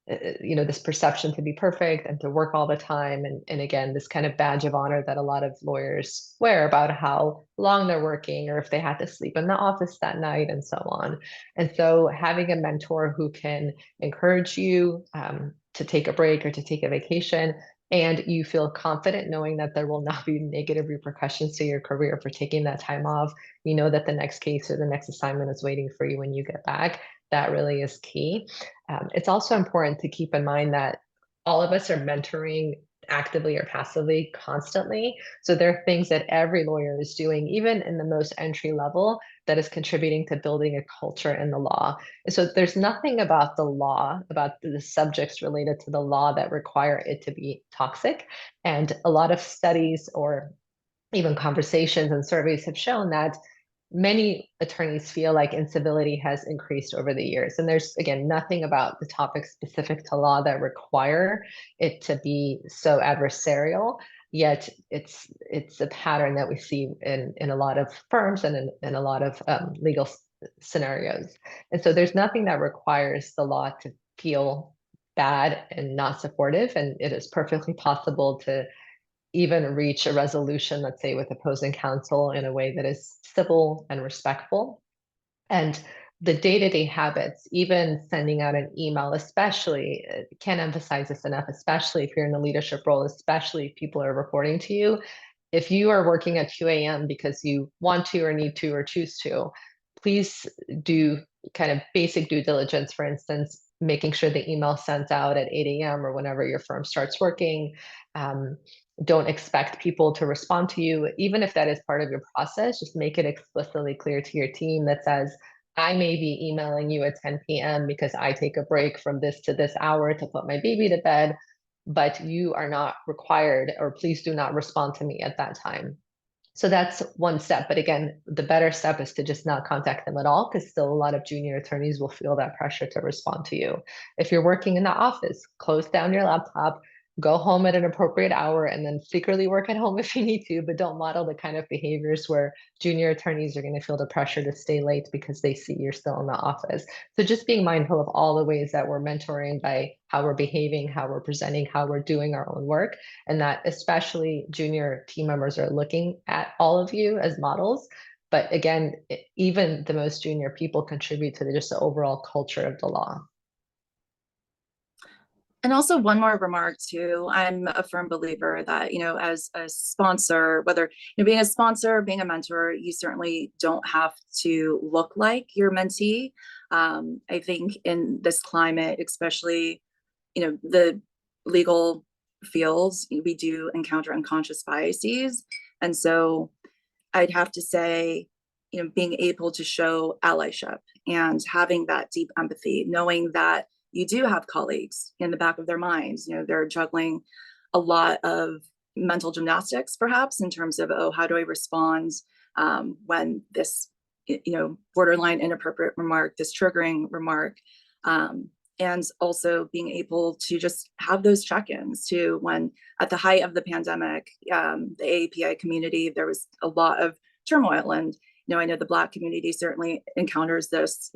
C: this perception to be perfect and to work all the time. And again, this kind of badge of honor that a lot of lawyers wear about how long they're working or if they had to sleep in the office that night and so on. And so having a mentor who can encourage you to take a break or to take a vacation, and you feel confident knowing that there will not be negative repercussions to your career for taking that time off. You know that the next case or the next assignment is waiting for you when you get back. That really is key. It's also important to keep in mind that all of us are mentoring actively or passively constantly. So there are things that every lawyer is doing, even in the most entry level, that is contributing to building a culture in the law. And so there's nothing about the law, about the subjects related to the law that require it to be toxic. And a lot of studies or even conversations and surveys have shown that many attorneys feel like incivility has increased over the years. And there's, again, nothing about the topics specific to law that require it to be so adversarial. Yet it's a pattern that we see in a lot of firms and in a lot of legal scenarios. And so there's nothing that requires the law to feel bad and not supportive. And it is perfectly possible to even reach a resolution, let's say with opposing counsel, in a way that is civil and respectful. And the day-to-day habits, even sending out an email, especially, can't emphasize this enough, especially if you're in a leadership role, especially if people are reporting to you. If you are working at 2 a.m. because you want to or need to or choose to, please do kind of basic due diligence, for instance, making sure the email sent out at 8 a.m. or whenever your firm starts working. Don't expect people to respond to you, even if that is part of your process. Just make it explicitly clear to your team that says, I may be emailing you at 10 p.m. because I take a break from this to this hour to put my baby to bed, but you are not required, or please do not respond to me at that time. So that's one step. But again, the better step is to just not contact them at all, because still a lot of junior attorneys will feel that pressure to respond to you. If you're working in the office, close down your laptop, go home at an appropriate hour, and then secretly work at home if you need to, but don't model the kind of behaviors where junior attorneys are going to feel the pressure to stay late because they see you're still in the office. So just being mindful of all the ways that we're mentoring by how we're behaving, how we're presenting, how we're doing our own work, and that especially junior team members are looking at all of you as models. But again, even the most junior people contribute to just the overall culture of the law.
E: And also one more remark too, I'm a firm believer that, as a sponsor, whether, being a sponsor, being a mentor, you certainly don't have to look like your mentee. I think in this climate, especially, the legal fields, we do encounter unconscious biases. And so I'd have to say, being able to show allyship and having that deep empathy, knowing that you do have colleagues in the back of their minds, they're juggling a lot of mental gymnastics, perhaps, in terms of, oh, how do I respond when this, borderline inappropriate remark, this triggering remark, and also being able to just have those check-ins too. When at the height of the pandemic, the AAPI community, there was a lot of turmoil, and I know the Black community certainly encounters this,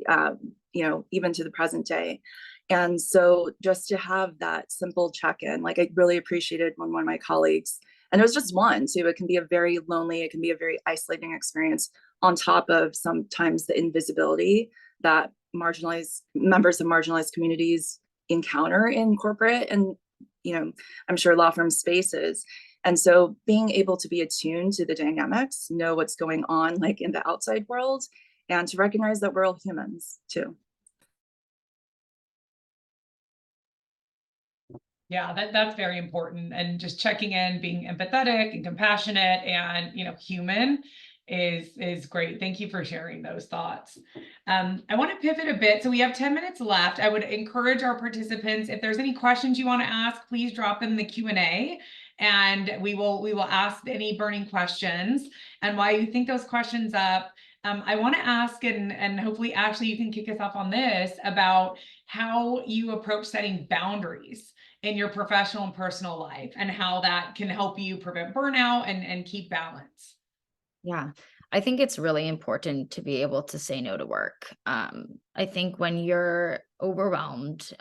E: even to the present day. And so just to have that simple check-in, like I really appreciated when one of my colleagues, and it was just one too, it can be a very lonely, it can be a very isolating experience, on top of sometimes the invisibility that marginalized members of marginalized communities encounter in corporate and, I'm sure law firm spaces. And so being able to be attuned to the dynamics, know what's going on like in the outside world, and to recognize that we're all humans too.
B: Yeah, that's very important. And just checking in, being empathetic and compassionate and, human is great. Thank you for sharing those thoughts. I want to pivot a bit. So we have 10 minutes left. I would encourage our participants, if there's any questions you want to ask, please drop them in the Q&A. And we will ask any burning questions. And while you think those questions up, I want to ask, and hopefully, Ashley, you can kick us off on this, about how you approach setting boundaries in your professional and personal life, and how that can help you prevent burnout and keep balance.
D: Yeah, I think it's really important to be able to say no to work. I think when you're overwhelmed,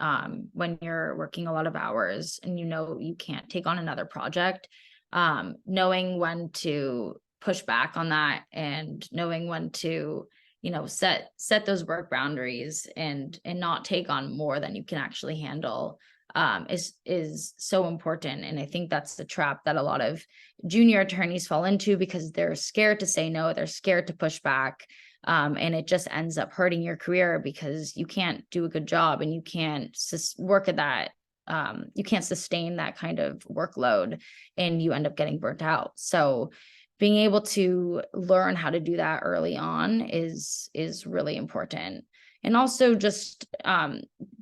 D: when you're working a lot of hours and you know you can't take on another project, knowing when to push back on that and knowing when to, set those work boundaries and not take on more than you can actually handle, is so important. And I think that's the trap that a lot of junior attorneys fall into, because they're scared to say no, they're scared to push back, and it just ends up hurting your career because you can't do a good job and you can't work at that. You can't sustain that kind of workload, and you end up getting burnt out. So being able to learn how to do that early on is really important. And also just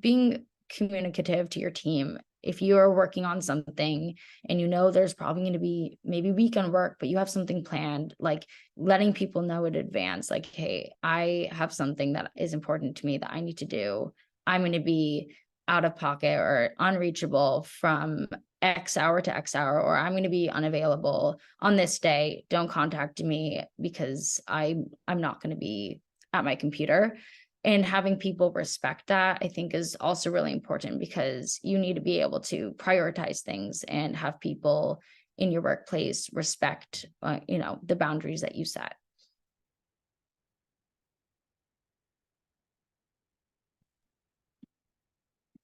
D: being communicative to your team. If you're working on something and there's probably going to be maybe weekend work, but you have something planned, like letting people know in advance, like, hey, I have something that is important to me that I need to do. I'm going to be out of pocket or unreachable from X hour to X hour, or I'm going to be unavailable on this day. Don't contact me because I'm not going to be at my computer. And having people respect that, I think, is also really important, because you need to be able to prioritize things and have people in your workplace respect, the boundaries that you set.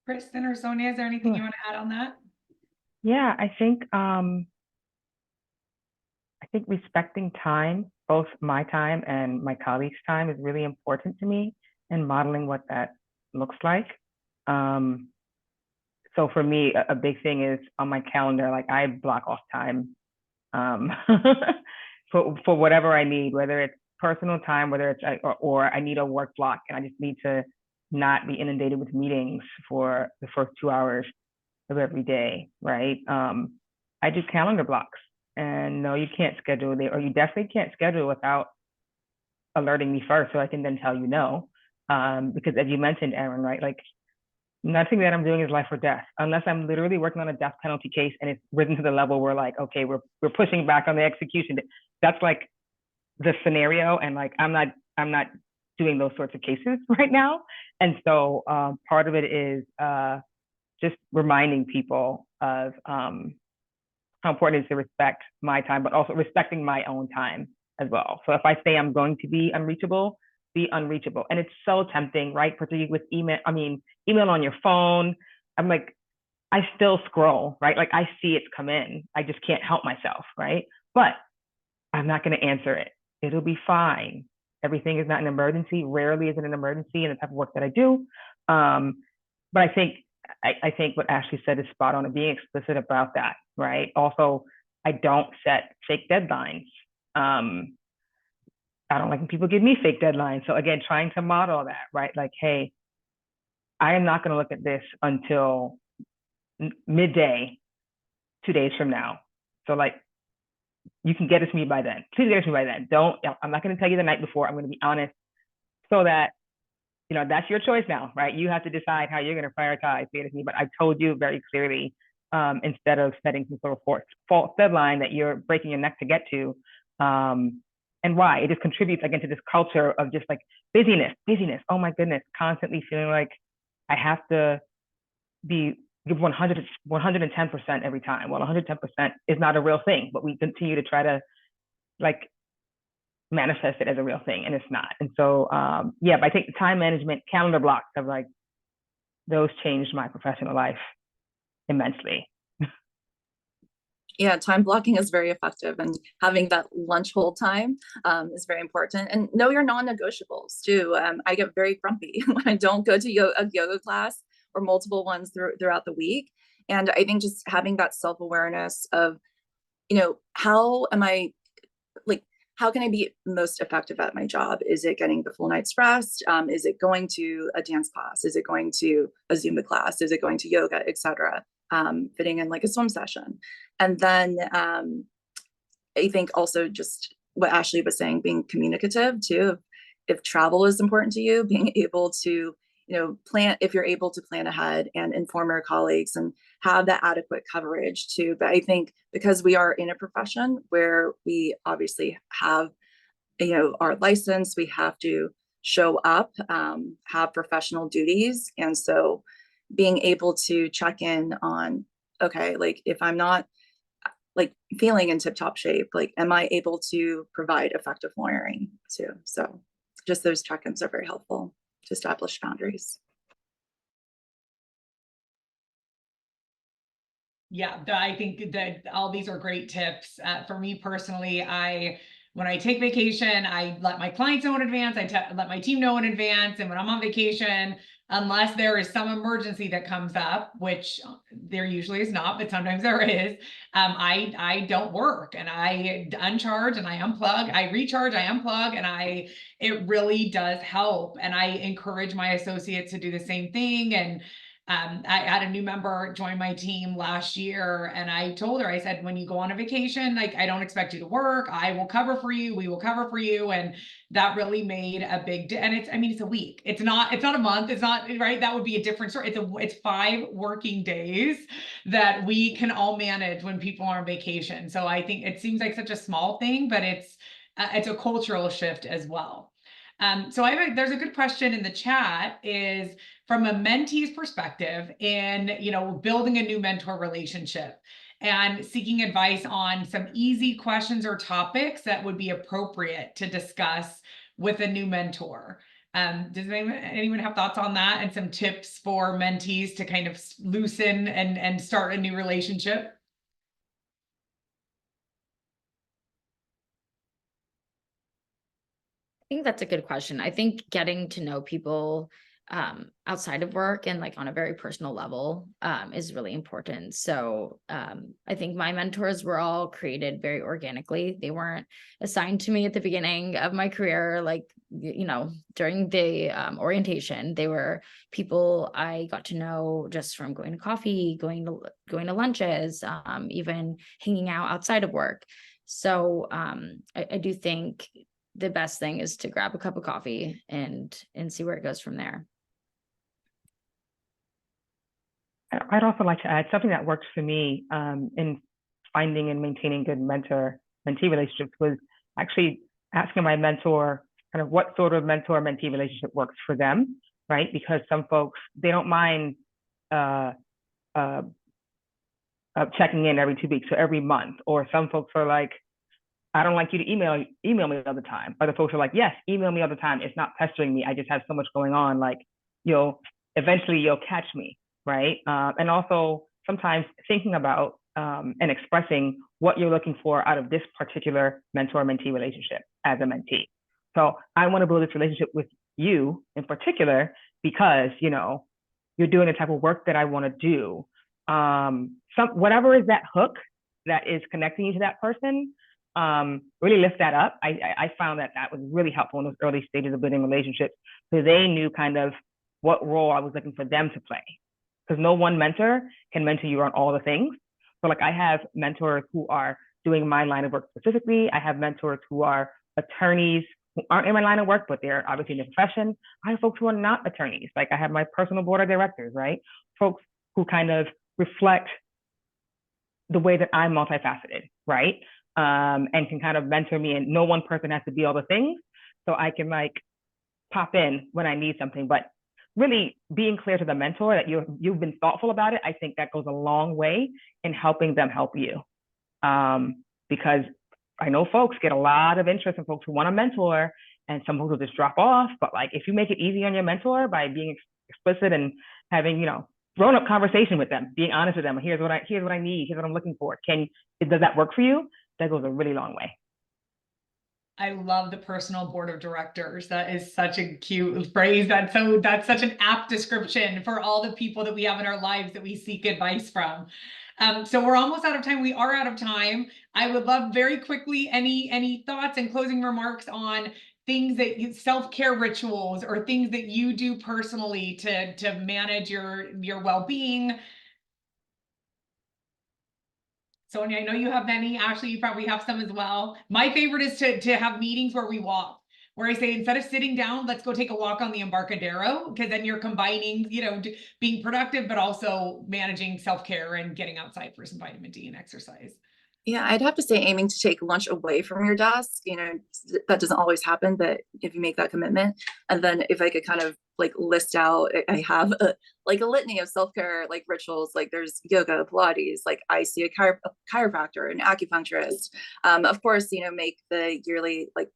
B: Kristen or Sonia, is there anything you want to add on that?
F: Yeah, I think respecting time, both my time and my colleagues' time, is really important to me, and modeling what that looks like. So for me, a big thing is on my calendar, like I block off time for whatever I need, whether it's personal time, whether it's or I need a work block, and I just need to not be inundated with meetings for the first 2 hours of every day, right? I do calendar blocks, and no, you can't schedule it, or you definitely can't schedule without alerting me first, so I can then tell you no. Because as you mentioned, Aaron, right, like nothing that I'm doing is life or death, unless I'm literally working on a death penalty case and it's risen to the level where like, okay, we're pushing back on the execution. That's like the scenario, and like I'm not doing those sorts of cases right now. And so part of it is just reminding people of how important it is to respect my time, but also respecting my own time as well. So if I say I'm going to be unreachable, be unreachable. And it's so tempting, right? Particularly with email on your phone. I'm like, I still scroll, right? Like I see it's come in. I just can't help myself, right? But I'm not going to answer it. It'll be fine. Everything is not an emergency. Rarely is it an emergency in the type of work that I do. But I think what Ashley said is spot on, and being explicit about that, right? Also, I don't set fake deadlines. I don't like when people give me fake deadlines. So again, trying to model that, right? Like, hey, I am not going to look at this until midday, 2 days from now. So like, you can get it to me by then. Please get it to me by then. I'm not going to tell you the night before. I'm going to be honest, so that, that's your choice now, right? You have to decide how you're going to prioritize getting it to me. But I told you very clearly, instead of setting some sort of false deadline that you're breaking your neck to get to, and why it just contributes again to this culture of just like busyness. Oh my goodness, constantly feeling like I have to give 110% every time. Well, 110% is not a real thing, but we continue to try to like manifest it as a real thing, and it's not. And so, but I think the time management, calendar blocks have like, those changed my professional life immensely.
E: Yeah, time blocking is very effective, and having that lunch hold time is very important. And know your non-negotiables too. I get very grumpy when I don't go to a yoga class or multiple ones throughout the week. And I think just having that self-awareness of, how am I, like, how can I be most effective at my job? Is it getting the full night's rest? Is it going to a dance class? Is it going to a Zumba class? Is it going to yoga, etc.? Fitting in like a swim session. And then I think also just what Ashley was saying, being communicative too. If travel is important to you, being able to, plan, if you're able to plan ahead and inform your colleagues and have that adequate coverage too. But I think because we are in a profession where we obviously have, our license, we have to show up, have professional duties. And so being able to check in on, okay, like if I'm not like feeling in tip-top shape, like am I able to provide effective lawyering too? So just those check-ins are very helpful to establish boundaries.
B: Yeah, I think that all these are great tips. For me personally, when I take vacation, I let my clients know in advance. Let my team know in advance. And when I'm on vacation, unless there is some emergency that comes up, which there usually is not, but sometimes there is, I don't work, and I uncharge and I unplug, I recharge, I unplug, and it really does help. And I encourage my associates to do the same thing. And I had a new member join my team last year, and I told her, I said, when you go on a vacation, like, I don't expect you to work. I will cover for you. We will cover for you. And that really made a big, and it's a week. It's not a month. It's not, right. That would be a different story. It's 5 working days that we can all manage when people are on vacation. So I think it seems like such a small thing, but it's a cultural shift as well. So there's a good question in the chat, is from a mentee's perspective in, building a new mentor relationship and seeking advice on some easy questions or topics that would be appropriate to discuss with a new mentor. Does anyone have thoughts on that, and some tips for mentees to kind of loosen and start a new relationship?
D: I think that's a good question. I think getting to know people outside of work and like on a very personal level is really important. So I think my mentors were all created very organically. They weren't assigned to me at the beginning of my career, like, during the orientation. They were people I got to know just from going to coffee, going to lunches, even hanging out outside of work. So I do think the best thing is to grab a cup of coffee and see where it goes from there.
F: I'd also like to add something that works for me in finding and maintaining good mentor-mentee relationships was actually asking my mentor kind of what sort of mentor-mentee relationship works for them, right? Because some folks, they don't mind checking in every 2 weeks or every month, or some folks are like, I don't like you to email me all the time. Other folks are like, yes, email me all the time. It's not pestering me. I just have so much going on. Like, eventually you'll catch me, right? And also sometimes thinking about and expressing what you're looking for out of this particular mentor-mentee relationship as a mentee. So I want to build this relationship with you in particular because, you're doing the type of work that I want to do. Whatever is that hook that is connecting you to that person, really lift that up. I found that was really helpful in those early stages of building relationships, so they knew kind of what role I was looking for them to play. Because no one mentor can mentor you on all the things. So like I have mentors who are doing my line of work specifically. I have mentors who are attorneys who aren't in my line of work, but they're obviously in the profession. I have folks who are not attorneys. Like I have my personal board of directors, right? Folks who kind of reflect the way that I'm multifaceted, right? And can kind of mentor me, and no one person has to be all the things. So I can like pop in when I need something, but really being clear to the mentor that you've been thoughtful about it. I think that goes a long way in helping them help you. Because I know folks get a lot of interest in folks who want a mentor, and some folks will just drop off. But like, if you make it easy on your mentor by being explicit and having, grown-up conversation with them, being honest with them, here's what I need, here's what I'm looking for. Does that work for you? That goes a really long way.
B: I love the personal board of directors. That is such a cute phrase. That's such an apt description for all the people that we have in our lives that we seek advice from. So we're almost out of time. We are out of time. I would love very quickly any thoughts and closing remarks on things that self-care rituals or things that you do personally to manage your well-being. Sonia, I know you have many. Ashley, you probably have some as well. My favorite is to have meetings where we walk, where I say, instead of sitting down, let's go take a walk on the Embarcadero, because then you're combining, being productive, but also managing self-care and getting outside for some vitamin D and exercise.
E: Yeah, I'd have to say aiming to take lunch away from your desk, that doesn't always happen, but if you make that commitment, and then if I could kind of like list out, I have a litany of self-care like rituals, like there's yoga, Pilates, like I see a chiropractor, an acupuncturist, of course, make the yearly, like,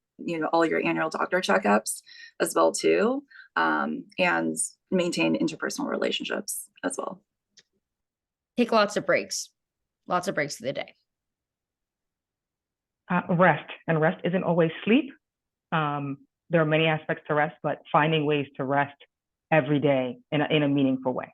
E: all your annual doctor checkups as well too, and maintain interpersonal relationships as well.
D: Take lots of breaks through the day.
F: Rest, and rest isn't always sleep. There are many aspects to rest, but finding ways to rest every day in a meaningful way.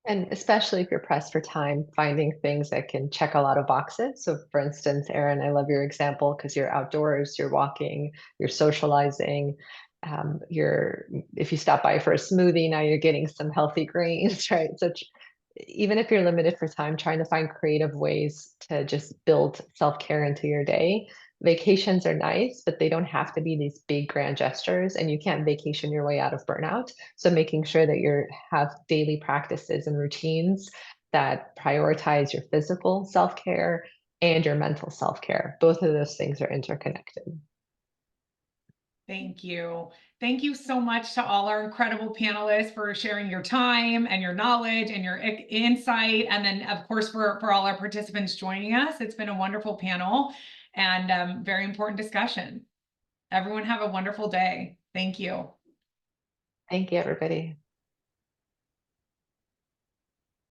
C: And especially if you're pressed for time, finding things that can check a lot of boxes. So for instance, Erin, I love your example because you're outdoors, you're walking, you're socializing. If you stop by for a smoothie, now you're getting some healthy greens, right? So even if you're limited for time, trying to find creative ways to just build self-care into your day. Vacations are nice, but they don't have to be these big grand gestures, and you can't vacation your way out of burnout. So making sure that you have daily practices and routines that prioritize your physical self-care and your mental self-care. Both of those things are interconnected.
B: Thank you. Thank you so much to all our incredible panelists for sharing your time and your knowledge and your insight. And then of course, for all our participants joining us, it's been a wonderful panel and very important discussion. Everyone have a wonderful day. Thank you.
C: Thank you, everybody.